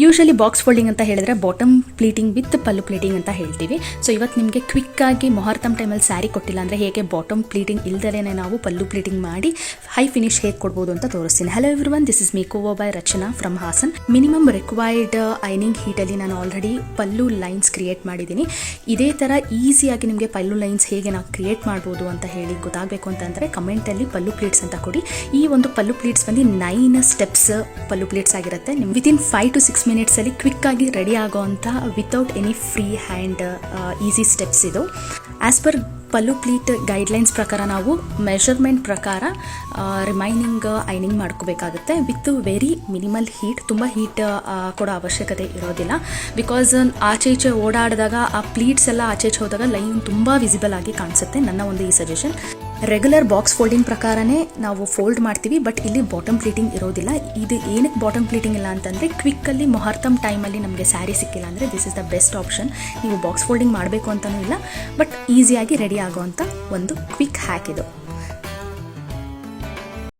Usually box folding ಅಂತ ಹೇಳಿದ್ರೆ bottom pleating with pallu pleating ಅಂತ ಹೇಳ್ತೀವಿ. ಸೊ ಇವತ್ತು ನಿಮಗೆ ಕ್ವಿಕ್ಕಾಗಿ ಮೊಹರ್ತಮ್ ಟೈಮಲ್ಲಿ ಸ್ಯಾರಿ ಕೊಟ್ಟಿಲ್ಲ ಅಂದರೆ ಹೇಗೆ ಬಾಟಮ್ ಪ್ಲೀಟಿಂಗ್ ಇಲ್ದಲೇ ನಾವು ಪಲ್ಲು ಪ್ಲೀಟಿಂಗ್ ಮಾಡಿ ಹೈ ಫಿನಿಶ್ ಹೇಗೆ ಕೊಡ್ಬೋದು ಅಂತ ತೋರಿಸ್ತೀನಿ. Hello everyone, this is makeover by Rachana from Hassan. Minimum required ironing ಹೀಟಲ್ಲಿ ನಾನು ಆಲ್ರೆಡಿ ಪಲ್ಲು ಲೈನ್ಸ್ ಕ್ರಿಯೇಟ್ ಮಾಡಿದ್ದೀನಿ. ಇದೇ ಥರ ಈಸಿಯಾಗಿ ನಿಮಗೆ ಪಲ್ಲು ಲೈನ್ಸ್ ಹೇಗೆ ನಾವು ಕ್ರಿಯೇಟ್ ಮಾಡ್ಬೋದು ಅಂತ ಹೇಳಿ ಗೊತ್ತಾಗಬೇಕು ಅಂತಂದರೆ ಕಮೆಂಟಲ್ಲಿ ಪಲ್ಲು ಪ್ಲೀಟ್ಸ್ ಅಂತ ಕೊಡಿ. ಈ ಒಂದು ಪಲ್ಲು ಪ್ಲೀಟ್ಸ್ ಬಂದು 9 ಸ್ಟೆಪ್ಸ್ ಪಲ್ಲು ಪ್ಲೀಟ್ಸ್ ಆಗಿರುತ್ತೆ. ವಿತಿನ್ 5 to 6 ಮಿನಿಟ್ಸಲ್ಲಿ ಕ್ವಿಕ್ಕಾಗಿ ರೆಡಿ ಆಗೋವಂಥ without any free hand easy steps ಇದು. As per pallu pleat guidelines ಪ್ರಕಾರ ನಾವು ಮೆಷರ್ಮೆಂಟ್ ಪ್ರಕಾರ ರಿಮೈನಿಂಗ್ ಐನಿಂಗ್ ಮಾಡ್ಕೋಬೇಕಾಗುತ್ತೆ ವಿತ್ ವೆರಿ ಮಿನಿಮಲ್ ಹೀಟ್. ತುಂಬ ಹೀಟ್ ಕೊಡೋ ಅವಶ್ಯಕತೆ ಇರೋದಿಲ್ಲ. ಬಿಕಾಸ್ ಆಚೆ ಈಚೆ ಓಡಾಡಿದಾಗ ಆ ಪ್ಲೀಟ್ಸ್ ಎಲ್ಲ ಆಚೆ ಈಚೆ ಹೋದಾಗ ಲೈನ್ ತುಂಬ ವಿಸಿಬಲ್ ಆಗಿ ಕಾಣಿಸುತ್ತೆ. ನನ್ನ ಒಂದು ಈ ಸಜೆಷನ್. ರೆಗ್ಯುಲರ್ ಬಾಕ್ಸ್ ಫೋಲ್ಡಿಂಗ್ ಪ್ರಕಾರನೇ ನಾವು ಫೋಲ್ಡ್ ಮಾಡ್ತೀವಿ, ಬಟ್ ಇಲ್ಲಿ ಬಾಟಮ್ ಪ್ಲೀಟಿಂಗ್ ಇರೋದಿಲ್ಲ. ಇದು ಏನಕ್ಕೆ ಬಾಟಮ್ ಪ್ಲೀಟಿಂಗ್ ಇಲ್ಲ ಅಂತಂದರೆ ಕ್ವಿಕ್ಕಲ್ಲಿ ಮೊಹರ್ತಮ್ ಟೈಮಲ್ಲಿ ನಮಗೆ ಸ್ಯಾರಿ ಸಿಕ್ಕಿಲ್ಲ ಅಂದರೆ this is the best option. ನೀವು ಬಾಕ್ಸ್ ಫೋಲ್ಡಿಂಗ್ ಮಾಡಬೇಕು ಅಂತಲೂ ಇಲ್ಲ, ಬಟ್ ಈಸಿಯಾಗಿ ರೆಡಿ ಆಗೋವಂಥ ಒಂದು ಕ್ವಿಕ್ ಹ್ಯಾಕ್ ಇದು.